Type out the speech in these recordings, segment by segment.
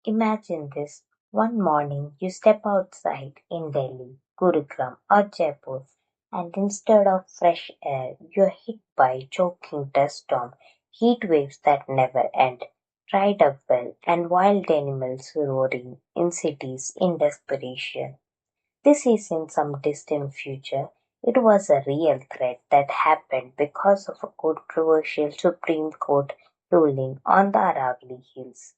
Imagine this: one morning you step outside in Delhi, Gurugram, or Jaipur, and instead of fresh air, you're hit by choking dust storm, heat waves that never end, dried up well, and wild animals roaring in cities in desperation. This isn't some distant future. It was a real threat that happened because of a controversial Supreme Court ruling on the Aravalli Hills.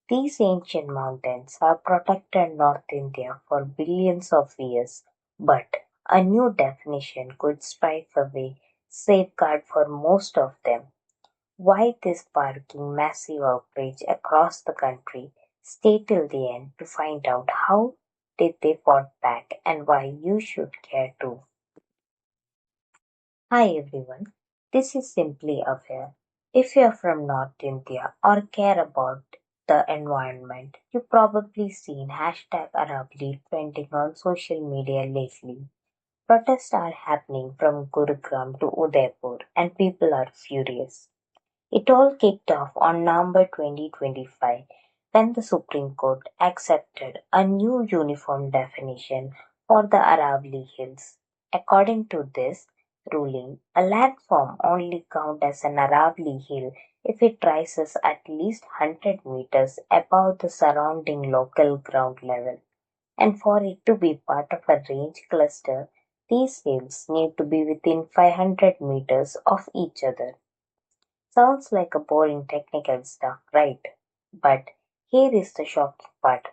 These ancient mountains have protected North India for billions of years, but a new definition could strike away safeguard for most of them. Why this sparking massive outrage across the country? Stay till the end to find out how did they fought back and why you should care too. Hi everyone, this is Simply Aware. If you're from North India or care about the environment, you've probably seen hashtag Aravalli trending on social media lately. Protests are happening from Gurugram to Udaipur and people are furious. It all kicked off on November 2025 when the Supreme Court accepted a new uniform definition for the Aravalli Hills. According to this ruling, a landform only counts as an Aravalli Hill if it rises at least 100 meters above the surrounding local ground level. And for it to be part of a range cluster, these hills need to be within 500 meters of each other. Sounds like a boring technical stuff, right? But here is the shocking part.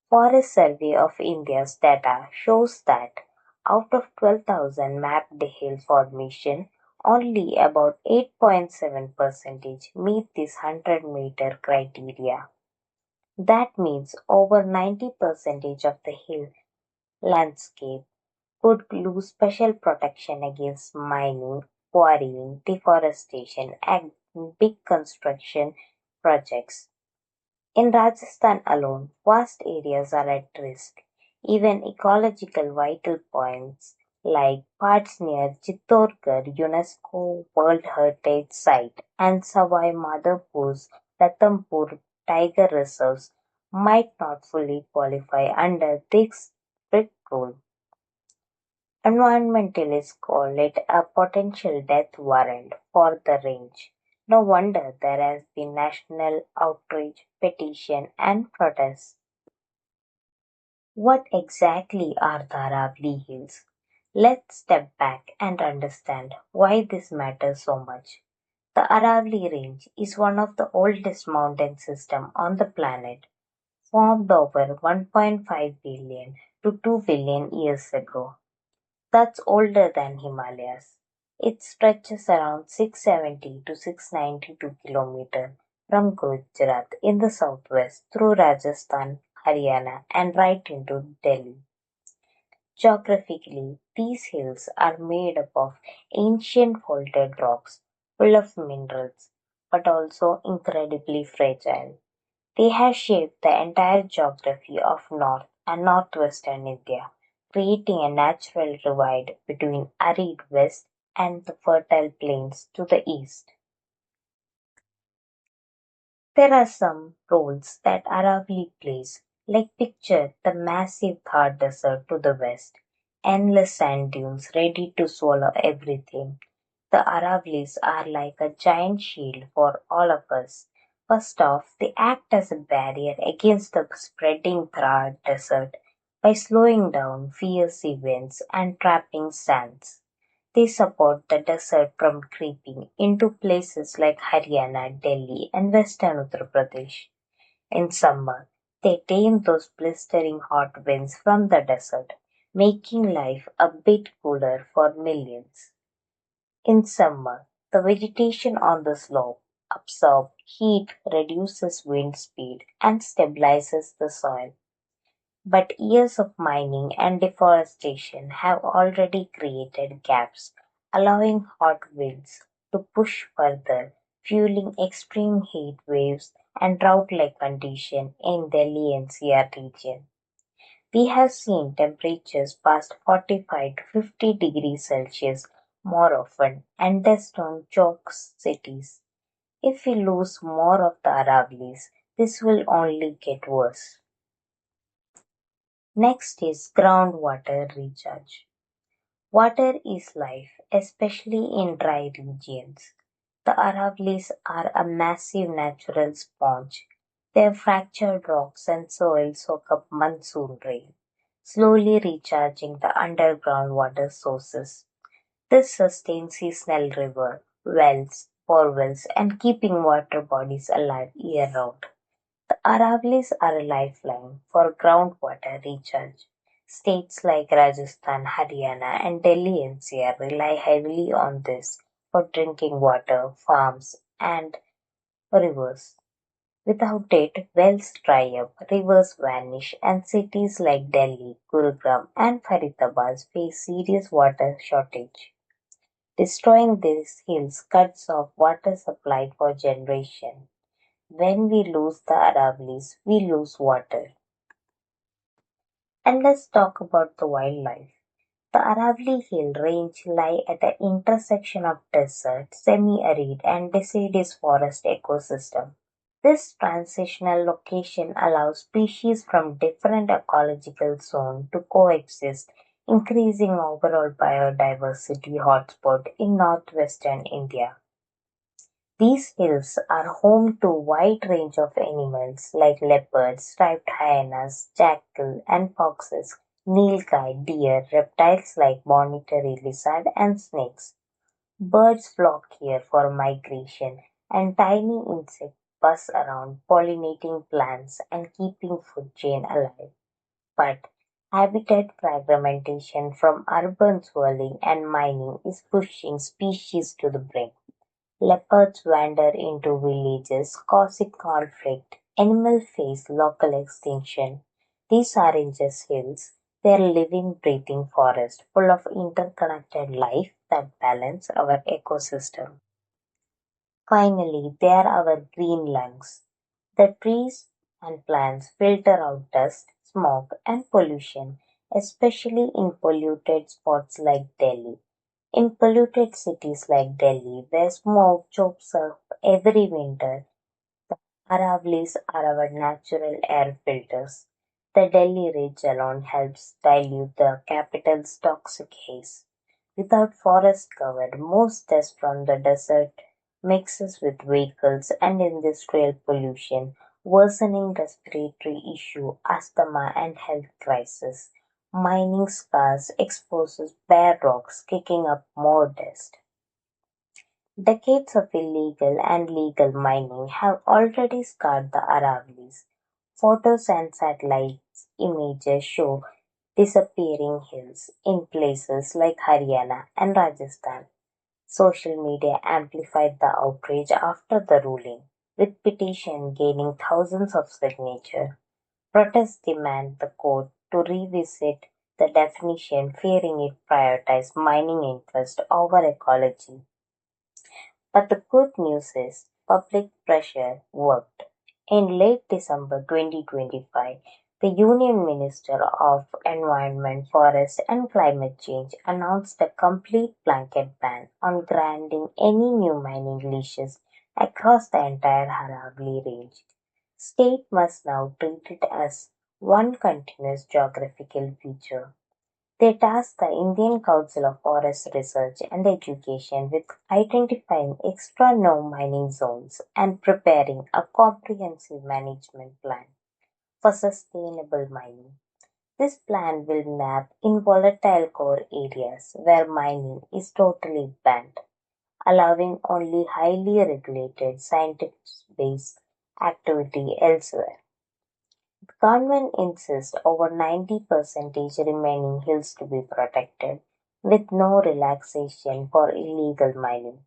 Forest Survey of India's data shows that out of 12,000 mapped hill formation, only about 8.7% meet this 100-meter criteria. That means over 90% of the hill landscape could lose special protection against mining, quarrying, deforestation, and big construction projects. In Rajasthan alone, vast areas are at risk. Even ecological vital points like parts near Chittorgarh UNESCO World Heritage Site and Savai Madhopur's Ranthambore Tiger Reserves might not fully qualify under this strict rule. Environmentalists call it a potential death warrant for the range. No wonder there has been national outrage, petition, and protests. What exactly are the Aravalli Hills? Let's step back and understand why this matters so much. The Aravalli Range is one of the oldest mountain systems on the planet, formed over 1.5 billion to 2 billion years ago. That's older than Himalayas. It stretches around 670 to 692 kilometers from Gujarat in the southwest through Rajasthan, Haryana, and right into Delhi. Geographically, these hills are made up of ancient faulted rocks full of minerals, but also incredibly fragile. They have shaped the entire geography of North and Northwestern India, creating a natural divide between arid west and the fertile plains to the east. There are some roles that Aravalli plays, like picture the massive Thar Desert to the west, endless sand dunes ready to swallow everything. The Aravallis are like a giant shield for all of us. First off, they act as a barrier against the spreading Thar Desert by slowing down fierce winds and trapping sands. They support the desert from creeping into places like Haryana, Delhi, and western Uttar Pradesh. In summer, they tame those blistering hot winds from the desert, making life a bit cooler for millions. In summer, the vegetation on the slope absorbs heat, reduces wind speed, and stabilizes the soil. But years of mining and deforestation have already created gaps, allowing hot winds to push further, fueling extreme heat waves and drought-like conditions in Delhi-NCR region. We have seen temperatures past 45 to 50 degrees Celsius more often, and dust on choke cities. If we lose more of the Aravallis, This will only get worse. Next is groundwater recharge. Water is life, especially in dry regions. The Aravallis are a massive natural sponge. Their fractured rocks and soil soak up monsoon rain, slowly recharging the underground water sources. This sustains seasonal river, wells, borewells, and keeping water bodies alive year-round. The Aravallis are a lifeline for groundwater recharge. States like Rajasthan, Haryana, and Delhi-NCR rely heavily on this for drinking water, farms, and rivers. Without it, wells dry up, rivers vanish, and cities like Delhi, Gurugram, and Faridabad face serious water shortage. Destroying these hills cuts off water supply for generations. When we lose the Aravallis, we lose water. And let's talk about the wildlife. The Aravalli Hill Range lie at the intersection of desert, semi-arid, and deciduous forest ecosystem. This transitional location allows species from different ecological zones to coexist, increasing overall biodiversity hotspot in northwestern India. These hills are home to a wide range of animals like leopards, striped hyenas, jackal and foxes, nilgai, deer, reptiles like monitory lizard and snakes. Birds flock here for migration, and tiny insects buzz around pollinating plants and keeping food chain alive. But habitat fragmentation from urban swirling and mining is pushing species to the brink. Leopards wander into villages, causing conflict. Animals face local extinction. These aren't just hills, they're living, breathing forests full of interconnected life that balance our ecosystem. Finally, there are our green lungs. The trees and plants filter out dust, smoke, and pollution, especially in polluted spots like Delhi. In polluted cities like Delhi, where smoke chokes up every winter, Aravallis are our natural air filters. The Delhi Ridge alone helps dilute the capital's toxic haze. Without forest cover, most dust from the desert mixes with vehicles and industrial pollution, worsening respiratory issue, asthma and health crisis. Mining scars exposes bare rocks, kicking up more dust. Decades of illegal and legal mining have already scarred the Aravallis. Photos and satellite images show disappearing hills in places like Haryana and Rajasthan. Social media amplified the outrage after the ruling, with petition gaining thousands of signatures. Protests demand the court to revisit the definition, fearing it prioritized mining interest over ecology. But the good news is public pressure worked. In late December 2025, the Union Minister of Environment, Forest and Climate Change announced a complete blanket ban on granting any new mining leases across the entire Aravalli Range. State must now treat it as one continuous geographical feature. They tasked the Indian Council of Forest Research and Education with identifying extra no mining zones and preparing a comprehensive management plan for sustainable mining. This plan will map in volatile core areas where mining is totally banned, allowing only highly regulated science-based activity elsewhere. The government insists over 90% remaining hills to be protected, with no relaxation for illegal mining.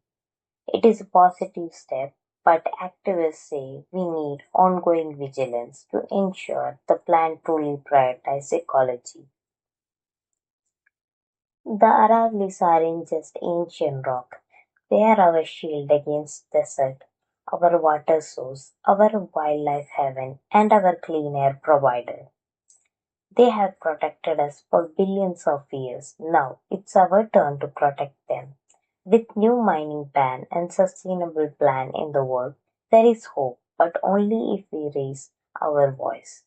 It is a positive step, but activists say we need ongoing vigilance to ensure the plan truly prioritizes ecology. The Aravallis aren't just ancient rock, they are our shield against desert, our water source, our wildlife haven, and our clean air provider. They have protected us for billions of years. Now it's our turn to protect them. With new mining ban and sustainable plan in the world, there is hope, but only if we raise our voice.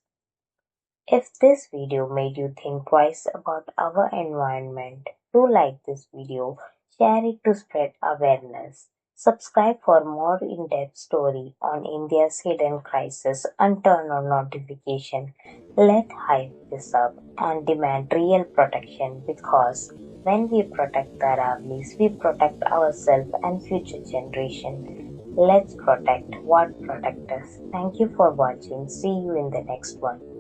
If this video made you think twice about our environment, do like this video, share it to spread awareness. Subscribe for more in-depth story on India's hidden crisis and turn on notification. Let hype this up and demand real protection because when we protect the Aravallis, we protect ourselves and future generations. Let's protect what protects us. Thank you for watching. See you in the next one.